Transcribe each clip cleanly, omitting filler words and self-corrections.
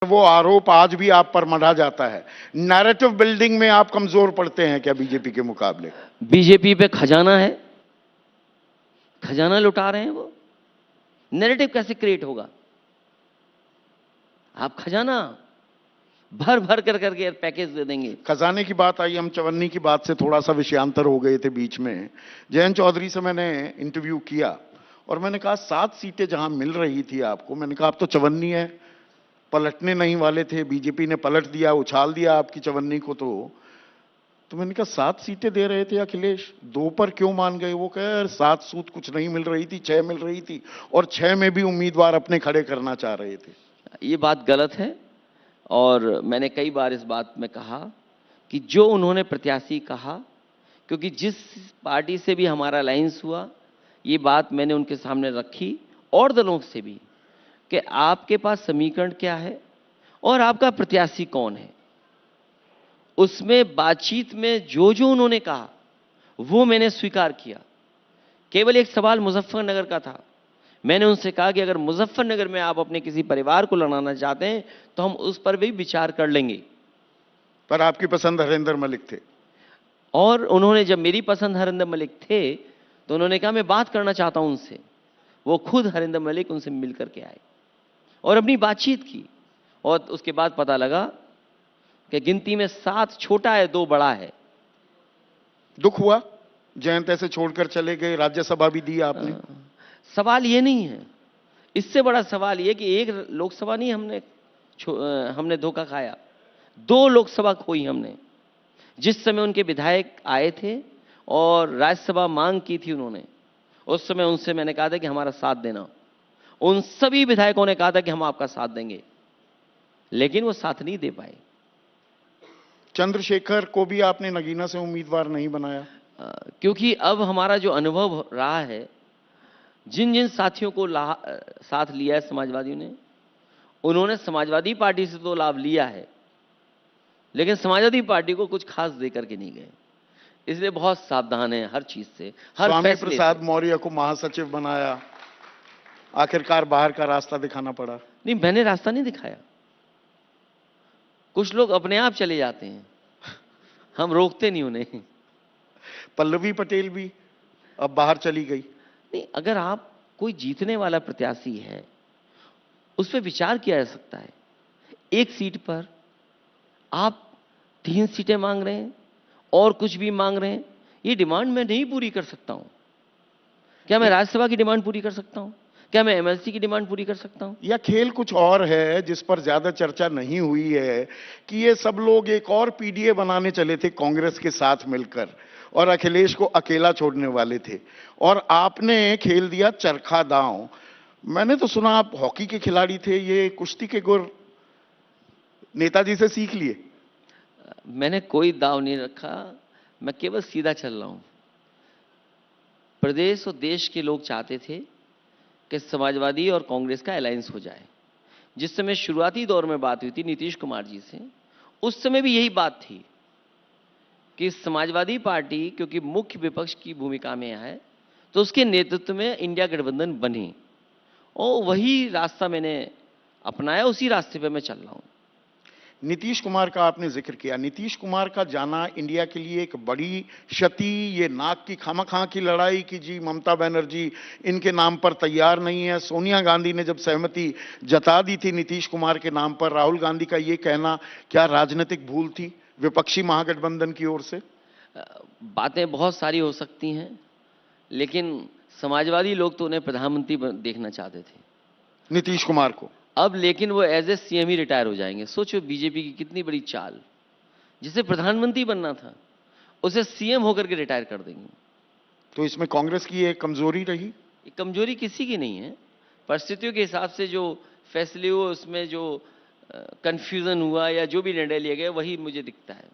वो आरोप आज भी आप पर मढ़ा जाता है। नैरेटिव बिल्डिंग में आप कमजोर पड़ते हैं क्या बीजेपी के मुकाबले? बीजेपी पे खजाना है, खजाना लुटा रहे हैं वो। नैरेटिव कैसे क्रिएट होगा? आप खजाना भर भर कर करके पैकेज दे देंगे। खजाने की बात आई, हम चवन्नी की बात से थोड़ा सा विषयांतर हो गए थे बीच में। जयंत चौधरी से मैंने इंटरव्यू किया और मैंने कहा 7 सीटें जहां मिल रही थी आपको, मैंने कहा आप तो चवन्नी है, पलटने नहीं वाले थे, बीजेपी ने पलट दिया, उछाल दिया आपकी चवन्नी को। तो मैंने कहा 7 सीटें दे रहे थे अखिलेश, 2 पर क्यों मान गए? वो कहे 7 सूत कुछ नहीं मिल रही थी, 6 मिल रही थी, और 6 में भी उम्मीदवार अपने खड़े करना चाह रहे थे। ये बात गलत है और मैंने कई बार इस बात में कहा कि जो उन्होंने प्रत्याशी कहा, क्योंकि जिस पार्टी से भी हमारा अलायंस हुआ, ये बात मैंने उनके सामने रखी और दलों से भी, कि आपके पास समीकरण क्या है और आपका प्रत्याशी कौन है। उसमें बातचीत में जो जो उन्होंने कहा वो मैंने स्वीकार किया। केवल एक सवाल मुजफ्फरनगर का था। मैंने उनसे कहा कि अगर मुजफ्फरनगर में आप अपने किसी परिवार को लड़ाना चाहते हैं तो हम उस पर भी विचार कर लेंगे। पर आपकी पसंद हरेंद्र मलिक थे। और उन्होंने, जब मेरी पसंद हरेंद्र मलिक थे, तो उन्होंने कहा मैं बात करना चाहता हूं उनसे। वो खुद हरेंद्र मलिक उनसे मिल करके आए और अपनी बातचीत की, और उसके बाद पता लगा कि गिनती में 7 छोटा है, 2 बड़ा है। दुख हुआ जयंत ऐसे छोड़कर चले गए, राज्यसभा भी दी आपने। सवाल ये नहीं है, इससे बड़ा सवाल ये कि एक लोकसभा नहीं हमने धोखा खाया, 2 लोकसभा खोई हमने। जिस समय उनके विधायक आए थे और राज्यसभा मांग की थी उन्होंने, उस समय उनसे मैंने कहा था कि हमारा साथ देना। उन सभी विधायकों ने कहा था कि हम आपका साथ देंगे, लेकिन वो साथ नहीं दे पाए। चंद्रशेखर को भी आपने नगीना से उम्मीदवार नहीं बनाया? क्योंकि अब हमारा जो अनुभव रहा है, जिन जिन साथियों को साथ लिया है समाजवादियों ने, उन्होंने समाजवादी पार्टी से तो लाभ लिया है, लेकिन समाजवादी पार्टी को कुछ खास दे करके नहीं गए। इसलिए बहुत सावधान है हर चीज से, हर स्वामी फैसले से। प्रसाद मौर्य को महासचिव बनाया, आखिरकार बाहर का रास्ता दिखाना पड़ा। नहीं, मैंने रास्ता नहीं दिखाया। कुछ लोग अपने आप चले जाते हैं, हम रोकते नहीं उन्हें। पल्लवी पटेल भी अब बाहर चली गई। नहीं, अगर आप कोई जीतने वाला प्रत्याशी है, उस पर विचार किया जा सकता है। एक सीट पर आप 3 सीटें मांग रहे हैं और कुछ भी मांग रहे हैं, ये डिमांड मैं नहीं पूरी कर सकता हूं। क्या मैं राज्यसभा की डिमांड पूरी कर सकता हूं? क्या मैं एमएलसी की डिमांड पूरी कर सकता हूं? या खेल कुछ और है जिस पर ज्यादा चर्चा नहीं हुई है कि ये सब लोग एक और पीडीए बनाने चले थे कांग्रेस के साथ मिलकर, और अखिलेश को अकेला छोड़ने वाले थे, और आपने खेल दिया चरखा दांव। मैंने तो सुना आप हॉकी के खिलाड़ी थे, ये कुश्ती के गुर नेताजी से सीख लिए? मैंने कोई दाव नहीं रखा, मैं केवल सीधा चल रहा हूं। प्रदेश और देश के लोग चाहते थे कि समाजवादी और कांग्रेस का अलायंस हो जाए। जिस समय शुरुआती दौर में बात हुई थी नीतीश कुमार जी से, उस समय भी यही बात थी कि समाजवादी पार्टी क्योंकि मुख्य विपक्ष की भूमिका में है, तो उसके नेतृत्व में इंडिया गठबंधन बने, और वही रास्ता मैंने अपनाया, उसी रास्ते पे मैं चल रहा हूं। नीतीश कुमार का आपने जिक्र किया, नीतीश कुमार का जाना इंडिया के लिए एक बड़ी क्षति, ये नाक की खामखा की लड़ाई कि जी ममता बनर्जी इनके नाम पर तैयार नहीं है। सोनिया गांधी ने जब सहमति जता दी थी नीतीश कुमार के नाम पर, राहुल गांधी का ये कहना क्या राजनीतिक भूल थी विपक्षी महागठबंधन की ओर से? बातें बहुत सारी हो सकती हैं, लेकिन समाजवादी लोग तो उन्हें प्रधानमंत्री देखना चाहते थे, नीतीश कुमार को। अब लेकिन वो एज ए सीएम ही रिटायर हो जाएंगे। सोचो बीजेपी की कितनी बड़ी चाल, जिसे प्रधानमंत्री बनना था उसे सीएम होकर के रिटायर कर देंगे। तो इसमें कांग्रेस की एक कमजोरी रही? ये कमजोरी किसी की नहीं है, परिस्थितियों के हिसाब से जो फैसले हुए, उसमें जो कंफ्यूजन हुआ या जो भी निर्णय लिए गए, वही मुझे दिखता है।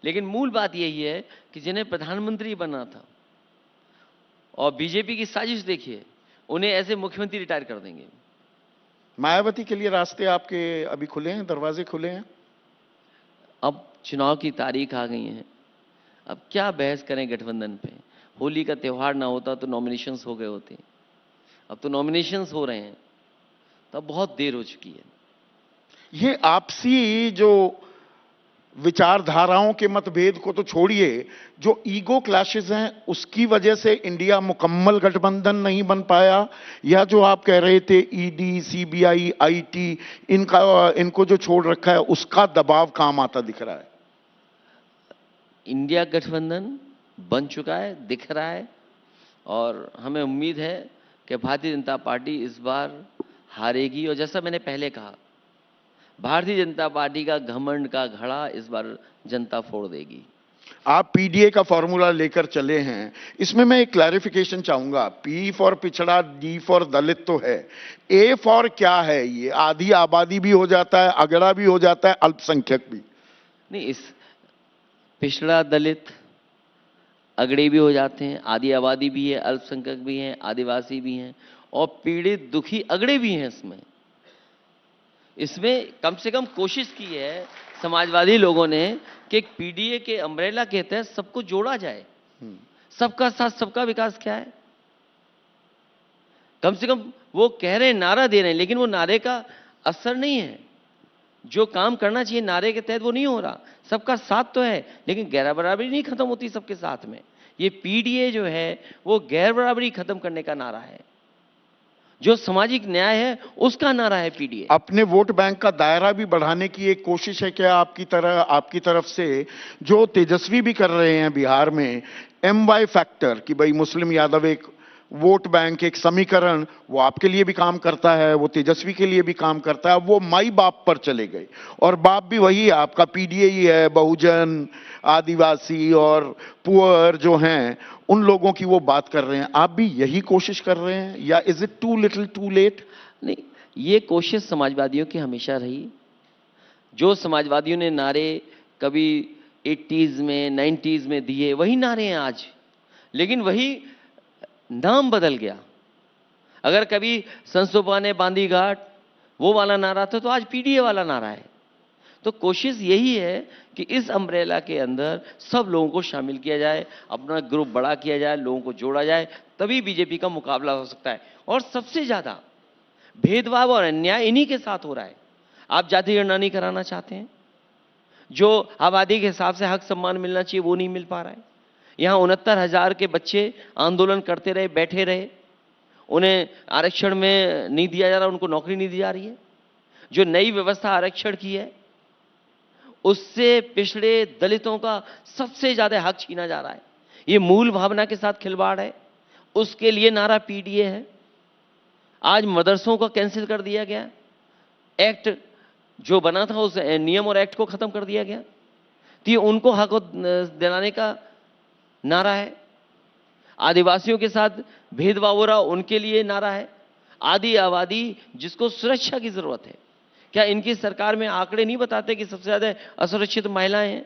लेकिन मूल बात यही है कि जिन्हें प्रधानमंत्री बनना था, और बीजेपी की साजिश देखिए, उन्हें ऐसे मुख्यमंत्री रिटायर कर देंगे। मायावती के लिए रास्ते आपके अभी खुले हैं, दरवाजे खुले हैं? अब चुनाव की तारीख आ गई है, अब क्या बहस करें गठबंधन पे। होली का त्यौहार ना होता तो नॉमिनेशंस हो गए होते, अब तो नॉमिनेशंस हो रहे हैं, तो अब बहुत देर हो चुकी है। ये आपसी जो विचारधाराओं के मतभेद को तो छोड़िए, जो ईगो क्लैशेस हैं उसकी वजह से इंडिया मुकम्मल गठबंधन नहीं बन पाया, या जो आप कह रहे थे ईडी, सीबीआई, आईटी, इनको जो छोड़ रखा है उसका दबाव काम आता दिख रहा है? इंडिया गठबंधन बन चुका है, दिख रहा है, और हमें उम्मीद है कि भारतीय जनता पार्टी इस बार हारेगी। और जैसा मैंने पहले कहा, भारतीय जनता पार्टी का घमंड का घड़ा इस बार जनता फोड़ देगी। आप पीडीए का फॉर्मूला लेकर चले हैं, इसमें मैं एक क्लैरिफिकेशन चाहूंगा। पी फॉर पिछड़ा, डी फॉर दलित तो है, ए फॉर क्या है? ये आधी आबादी भी हो जाता है, अगड़ा भी हो जाता है, अल्पसंख्यक भी। नहीं, इस पिछड़ा, दलित, अगड़े भी हो जाते हैं, आधी आबादी भी है, अल्पसंख्यक भी हैं, आदिवासी भी हैं, और पीड़ित दुखी अगड़े भी हैं। इसमें कम से कम कोशिश की है समाजवादी लोगों ने कि एक पीडीए के अम्ब्रेला के तहत सबको जोड़ा जाए। सबका साथ सबका विकास क्या है? कम से कम वो कह रहे हैं, नारा दे रहे हैं, लेकिन वो नारे का असर नहीं है। जो काम करना चाहिए नारे के तहत वो नहीं हो रहा। सबका साथ तो है, लेकिन गैर बराबरी नहीं खत्म होती सबके साथ में। ये पीडीए जो है वो गैर बराबरी खत्म करने का नारा है, जो सामाजिक न्याय है उसका नारा है पीडीए। अपने वोट बैंक का दायरा भी बढ़ाने की एक कोशिश है क्या आपकी तरफ से, जो तेजस्वी भी कर रहे हैं बिहार में, MY फैक्टर, कि भाई मुस्लिम यादव एक वोट बैंक, एक समीकरण, वो आपके लिए भी काम करता है, वो तेजस्वी के लिए भी काम करता है। वो माई बाप पर चले गए, और बाप भी वही है आपका, पीडीए ही है। बहुजन, आदिवासी और पुअर जो हैं, उन लोगों की वो बात कर रहे हैं। आप भी यही कोशिश कर रहे हैं, या is it too little too late? नहीं, ये कोशिश समाजवादियों की हमेशा रही। जो समाजवादियों ने नारे कभी 80s में, 90s में दिए, वही नारे हैं आज, लेकिन वही नाम बदल गया। अगर कभी संसोपा ने बांदी घाट वो वाला नारा था, तो आज पीडीए वाला नारा है। तो कोशिश यही है कि इस अम्ब्रेला के अंदर सब लोगों को शामिल किया जाए, अपना ग्रुप बड़ा किया जाए, लोगों को जोड़ा जाए, तभी बीजेपी का मुकाबला हो सकता है। और सबसे ज्यादा भेदभाव और अन्याय इन्हीं के साथ हो रहा है। आप जाति गणना नहीं कराना चाहते हैं, जो आबादी के हिसाब से हक सम्मान मिलना चाहिए वो नहीं मिल पा रहा है। यहां 69,000 के बच्चे आंदोलन करते रहे, बैठे रहे, उन्हें आरक्षण में नहीं दिया जा रहा, उनको नौकरी नहीं दी जा रही है। जो नई व्यवस्था आरक्षण की है उससे पिछड़े दलितों का सबसे ज्यादा हक छीना जा रहा है। ये मूल भावना के साथ खिलवाड़ है, उसके लिए नारा पीडीए है। आज मदरसों को कैंसिल कर दिया गया, एक्ट जो बना था उस नियम और एक्ट को खत्म कर दिया गया, तो ये उनको हक दिलाने का नारा है। आदिवासियों के साथ भेदभाव हो रहा, उनके लिए नारा है। आदि आबादी जिसको सुरक्षा की जरूरत है, क्या इनकी सरकार में आंकड़े नहीं बताते कि सबसे ज्यादा असुरक्षित महिलाएं हैं?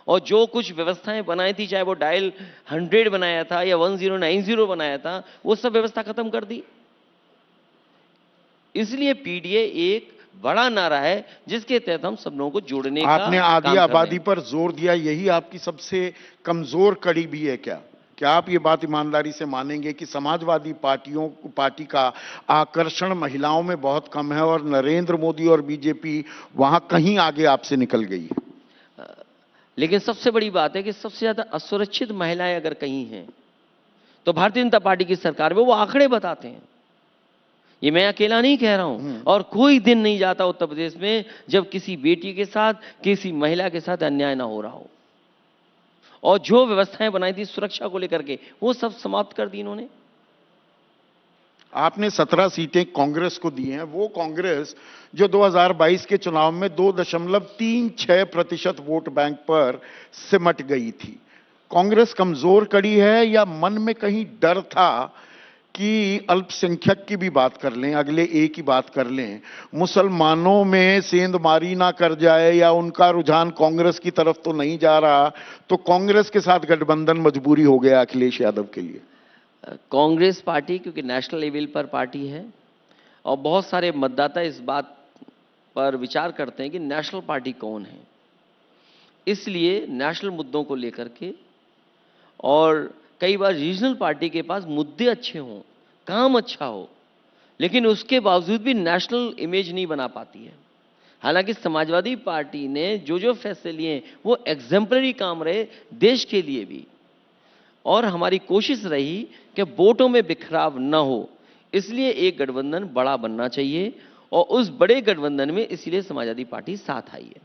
और जो कुछ व्यवस्थाएं बनाई थी, चाहे वो डायल 100 बनाया था या 1090 बनाया था, वो सब व्यवस्था खत्म कर दी। इसलिए पीडीए एक बड़ा नारा है जिसके तहत हम सब लोगों को जोड़ने का आपने आधी काम कर रहे आबादी हैं। पर जोर दिया, यही आपकी सबसे कमजोर कड़ी भी है क्या? क्या आप ये बात ईमानदारी से मानेंगे कि समाजवादी पार्टी का आकर्षण महिलाओं में बहुत कम है, और नरेंद्र मोदी और बीजेपी वहां कहीं आगे आपसे निकल गई है? लेकिन सबसे बड़ी बात है कि सबसे ज्यादा असुरक्षित महिलाएं अगर कहीं हैं तो भारतीय जनता पार्टी की सरकार में वो आंकड़े बताते हैं। ये मैं अकेला नहीं कह रहा हूं, और कोई दिन नहीं जाता उत्तर प्रदेश में जब किसी बेटी के साथ, किसी महिला के साथ अन्याय ना हो रहा हो। और जो व्यवस्थाएं बनाई थी सुरक्षा को लेकर के, वो सब समाप्त कर दी इन्होंने। आपने 17 सीटें कांग्रेस को दी हैं, वो कांग्रेस जो 2022 के चुनाव में 2.36% वोट बैंक पर सिमट गई थी। कांग्रेस कमजोर कड़ी है, या मन में कहीं डर था कि अल्पसंख्यक की भी बात कर लें, अगले एक की बात कर लें, मुसलमानों में सेंधमारी ना कर जाए, या उनका रुझान कांग्रेस की तरफ तो नहीं जा रहा, तो कांग्रेस के साथ गठबंधन मजबूरी हो गया अखिलेश यादव के लिए? कांग्रेस पार्टी क्योंकि नेशनल लेवल पर पार्टी है, और बहुत सारे मतदाता इस बात पर विचार करते हैं कि नेशनल पार्टी कौन है, इसलिए नेशनल मुद्दों को लेकर के, और कई बार रीजनल पार्टी के पास मुद्दे अच्छे हों, काम अच्छा हो, लेकिन उसके बावजूद भी नेशनल इमेज नहीं बना पाती है। हालांकि समाजवादी पार्टी ने जो जो फैसले लिए वो एग्जेम्पलरी काम रहे देश के लिए भी, और हमारी कोशिश रही कि वोटों में बिखराव न हो, इसलिए एक गठबंधन बड़ा बनना चाहिए और उस बड़े गठबंधन में इसलिए समाजवादी पार्टी साथ आई है।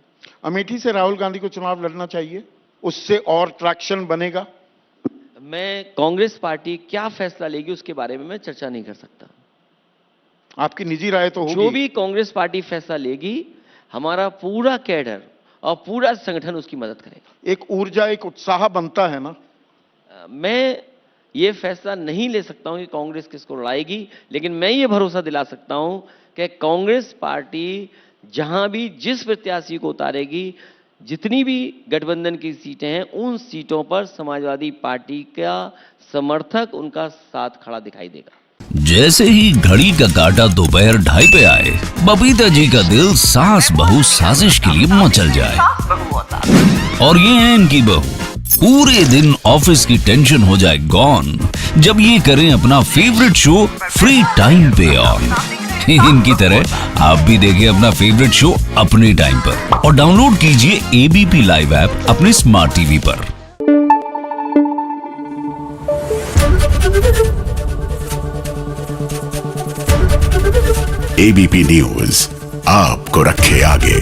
अमेठी से राहुल गांधी को चुनाव लड़ना चाहिए, उससे और ट्रैक्शन बनेगा। मैं कांग्रेस पार्टी क्या फैसला लेगी उसके बारे में मैं चर्चा नहीं कर सकता। आपकी निजी राय तो होगी। जो भी कांग्रेस पार्टी फैसला लेगी, हमारा पूरा कैडर और पूरा संगठन उसकी मदद करेगा। एक ऊर्जा, एक उत्साह बनता है ना। मैं ये फैसला नहीं ले सकता हूं कि कांग्रेस किसको लड़ाएगी, लेकिन मैं ये भरोसा दिला सकता हूं कि कांग्रेस पार्टी जहां भी जिस प्रत्याशी को उतारेगी, जितनी भी गठबंधन की सीटें हैं, उन सीटों पर समाजवादी पार्टी का समर्थक उनका साथ खड़ा दिखाई देगा। जैसे ही घड़ी का काटा दोपहर 2:30 पे आए, बबीता जी का दिल सास बहू साजिश के लिए मचल जाए। और ये है इनकी बहू, पूरे दिन ऑफिस की टेंशन हो जाए गॉन जब ये करें अपना फेवरेट शो फ्री टाइम पे ऑन। इनकी तरह आप भी देखें अपना फेवरेट शो अपने टाइम पर और डाउनलोड कीजिए एबीपी लाइव ऐप अपने स्मार्ट टीवी पर। एबीपी न्यूज आपको रखे आगे।